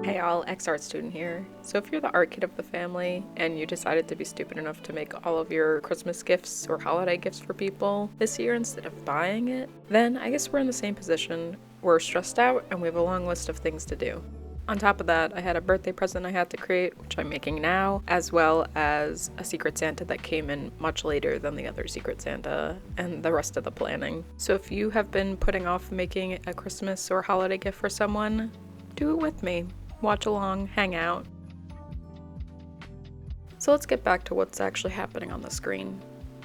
Hey all, ex-art student here. So if you're the art kid of the family and you decided to be stupid enough to make all of your Christmas gifts or holiday gifts for people this year instead of buying it, then I guess we're in the same position. We're stressed out and we have a long list of things to do. On top of that, I had a birthday present I had to create, which I'm making now, as well as a Secret Santa that came in much later than the other Secret Santa and the rest of the planning. So if you have been putting off making a Christmas or holiday gift for someone, do it with me. Watch along, hang out. So let's get back to what's actually happening on the screen.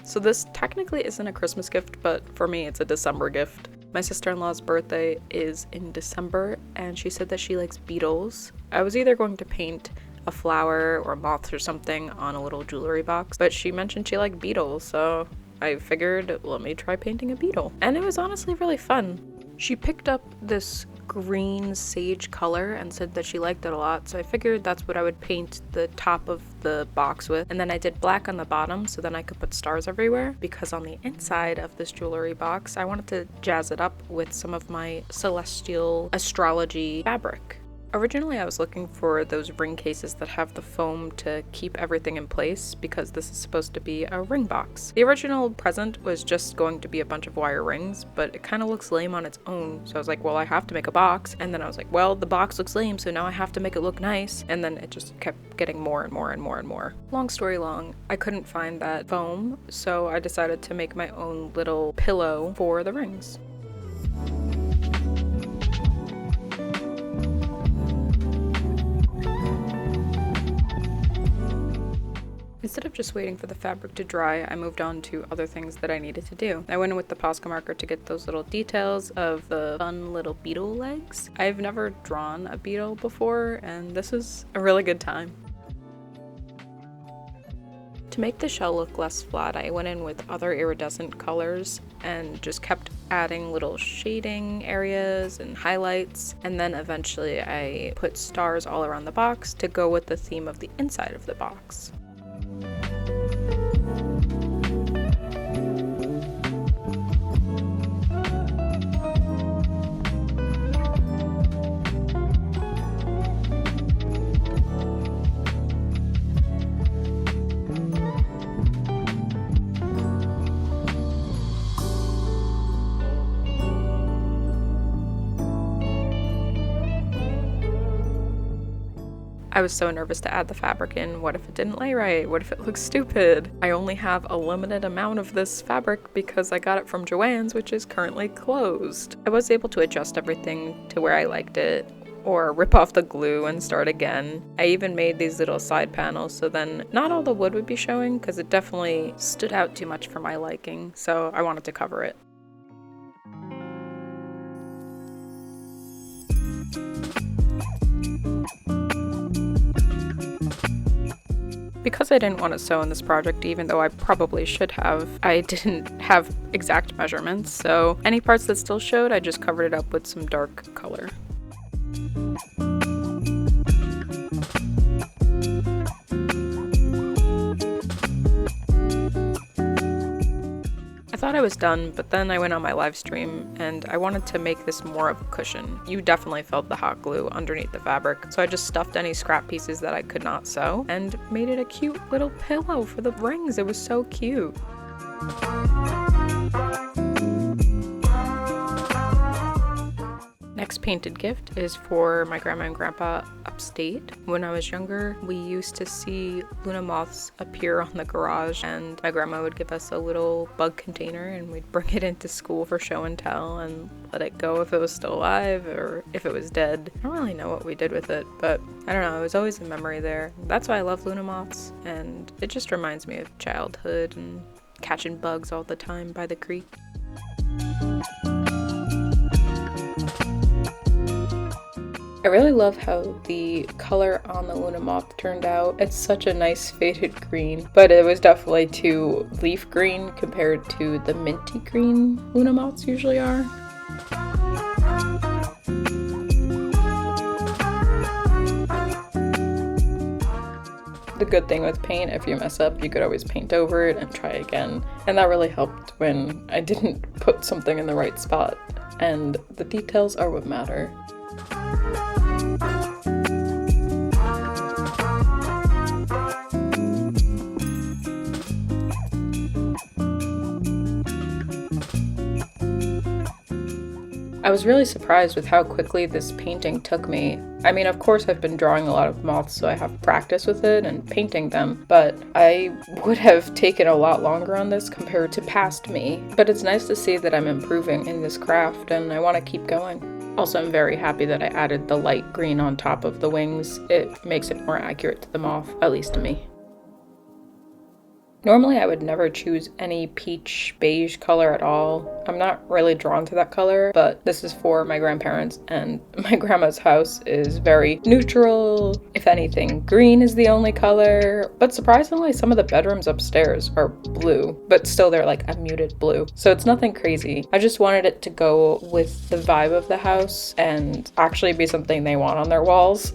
So this technically isn't a Christmas gift, but for me it's a December gift. My sister-in-law's birthday is in December and she said that she likes beetles. I was either going to paint a flower or moths or something on a little jewelry box, but she mentioned she liked beetles, so I figured let me try painting a beetle. And it was honestly really fun. She picked up this green sage color and said that she liked it a lot, so I figured that's what I would paint the top of the box with. And then I did black on the bottom so then I could put stars everywhere, because on the inside of this jewelry box I wanted to jazz it up with some of my celestial astrology fabric. Originally I was looking for those ring cases that have the foam to keep everything in place, because this is supposed to be a ring box. The original present was just going to be a bunch of wire rings, but it kind of looks lame on its own, so I was like, well, I have to make a box. And then I was like, well, the box looks lame, so now I have to make it look nice. And then it just kept getting more and more and more and more. Long story long, I couldn't find that foam, so I decided to make my own little pillow for the rings. Instead of just waiting for the fabric to dry, I moved on to other things that I needed to do. I went in with the Posca marker to get those little details of the fun little beetle legs. I've never drawn a beetle before, and this is a really good time. To make the shell look less flat, I went in with other iridescent colors and just kept adding little shading areas and highlights, and then eventually I put stars all around the box to go with the theme of the inside of the box. I was so nervous to add the fabric in. What if it didn't lay right? What if it looks stupid? I only have a limited amount of this fabric because I got it from Joann's, which is currently closed. I was able to adjust everything to where I liked it, or rip off the glue and start again. I even made these little side panels so then not all the wood would be showing, because it definitely stood out too much for my liking, so I wanted to cover it. Because I didn't want to sew in this project, even though I probably should have, I didn't have exact measurements, so any parts that still showed, I just covered it up with some dark color. I thought I was done, but then I went on my live stream and I wanted to make this more of a cushion. You definitely felt the hot glue underneath the fabric, so I just stuffed any scrap pieces that I could not sew and made it a cute little pillow for the rings. It was so cute. Next painted gift is for my grandma and grandpa upstate. When I was younger, we used to see Luna moths appear on the garage, and my grandma would give us a little bug container and we'd bring it into school for show and tell and let it go if it was still alive or if it was dead. I don't really know what we did with it, but I don't know, it was always a memory there. That's why I love Luna moths, and it just reminds me of childhood and catching bugs all the time by the creek. I really love how the color on the Luna moth turned out. It's such a nice faded green, but it was definitely too leaf green compared to the minty green Luna moths usually are. The good thing with paint, if you mess up, you could always paint over it and try again. And that really helped when I didn't put something in the right spot. And the details are what matter. I was really surprised with how quickly this painting took me. I mean, of course I've been drawing a lot of moths, so I have practice with it and painting them, but I would have taken a lot longer on this compared to past me. But it's nice to see that I'm improving in this craft, and I want to keep going. Also, I'm very happy that I added the light green on top of the wings. It makes it more accurate to the moth, at least to me. Normally I would never choose any peach beige color at all. I'm not really drawn to that color, but this is for my grandparents, and my grandma's house is very neutral. If anything, green is the only color. But surprisingly, some of the bedrooms upstairs are blue, but still they're like a muted blue. So it's nothing crazy. I just wanted it to go with the vibe of the house and actually be something they want on their walls.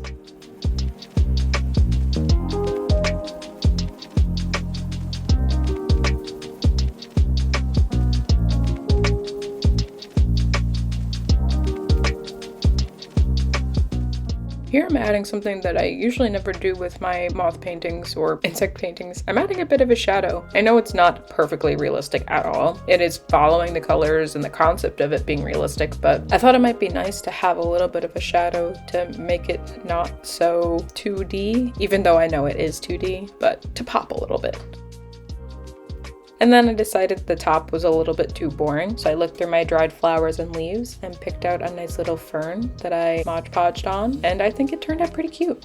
Here I'm adding something that I usually never do with my moth paintings or insect paintings. I'm adding a bit of a shadow. I know it's not perfectly realistic at all. It is following the colors and the concept of it being realistic, but I thought it might be nice to have a little bit of a shadow to make it not so 2D, even though I know it is 2D, but to pop a little bit. And then I decided the top was a little bit too boring, so I looked through my dried flowers and leaves and picked out a nice little fern that I Mod Podged on, and I think it turned out pretty cute.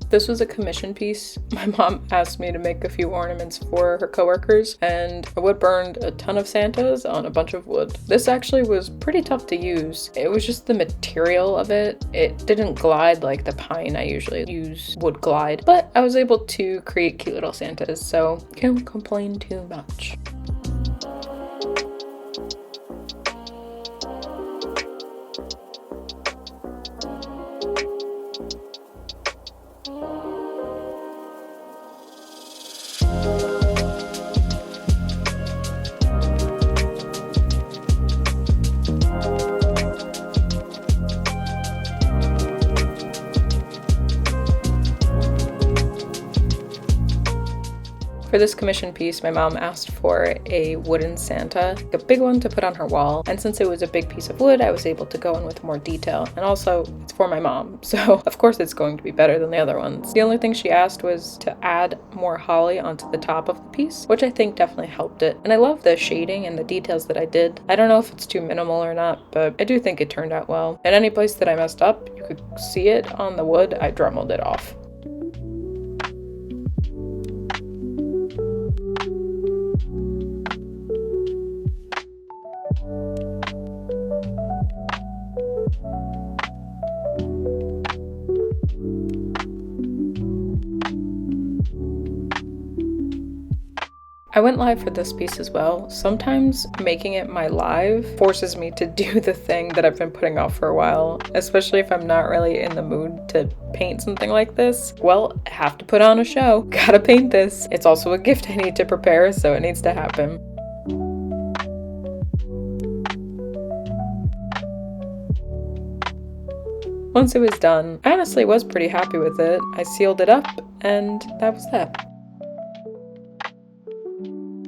This was a commission piece. My mom asked me to make a few ornaments for her coworkers, and I wood burned a ton of Santas on a bunch of wood. This actually was pretty tough to use. It was just the material of it. It didn't glide like the pine I usually use would glide, but I was able to create cute little Santas, so can't complain too much. For this commission piece, my mom asked for a wooden Santa, a big one to put on her wall, and since it was a big piece of wood, I was able to go in with more detail, and also it's for my mom, so of course it's going to be better than the other ones. The only thing she asked was to add more holly onto the top of the piece, which I think definitely helped it, and I love the shading and the details that I did. I don't know if it's too minimal or not, but I do think it turned out well. And any place that I messed up, you could see it on the wood, I Dremeled it off. I went live for this piece as well. Sometimes making it my live forces me to do the thing that I've been putting off for a while, especially if I'm not really in the mood to paint something like this. Well, I have to put on a show. Gotta paint this. It's also a gift I need to prepare, so it needs to happen. Once it was done, I honestly was pretty happy with it. I sealed it up, and that was that.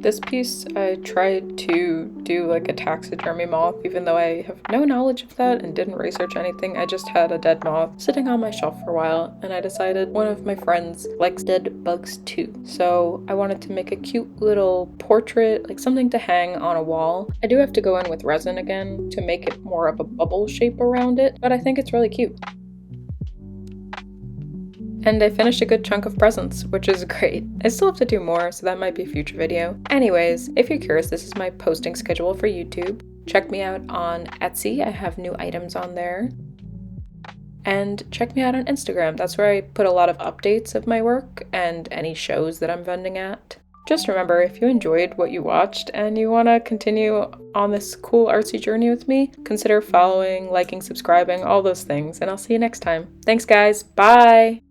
This piece, I tried to do like a taxidermy moth, even though I have no knowledge of that and didn't research anything. I just had a dead moth sitting on my shelf for a while, and I decided one of my friends likes dead bugs too. So I wanted to make a cute little portrait, like something to hang on a wall. I do have to go in with resin again to make it more of a bubble shape around it, but I think it's really cute. And I finished a good chunk of presents, which is great. I still have to do more, so that might be a future video. Anyways, if you're curious, this is my posting schedule for YouTube. Check me out on Etsy, I have new items on there. And check me out on Instagram, that's where I put a lot of updates of my work and any shows that I'm vending at. Just remember, if you enjoyed what you watched and you want to continue on this cool artsy journey with me, consider following, liking, subscribing, all those things, and I'll see you next time. Thanks guys, bye!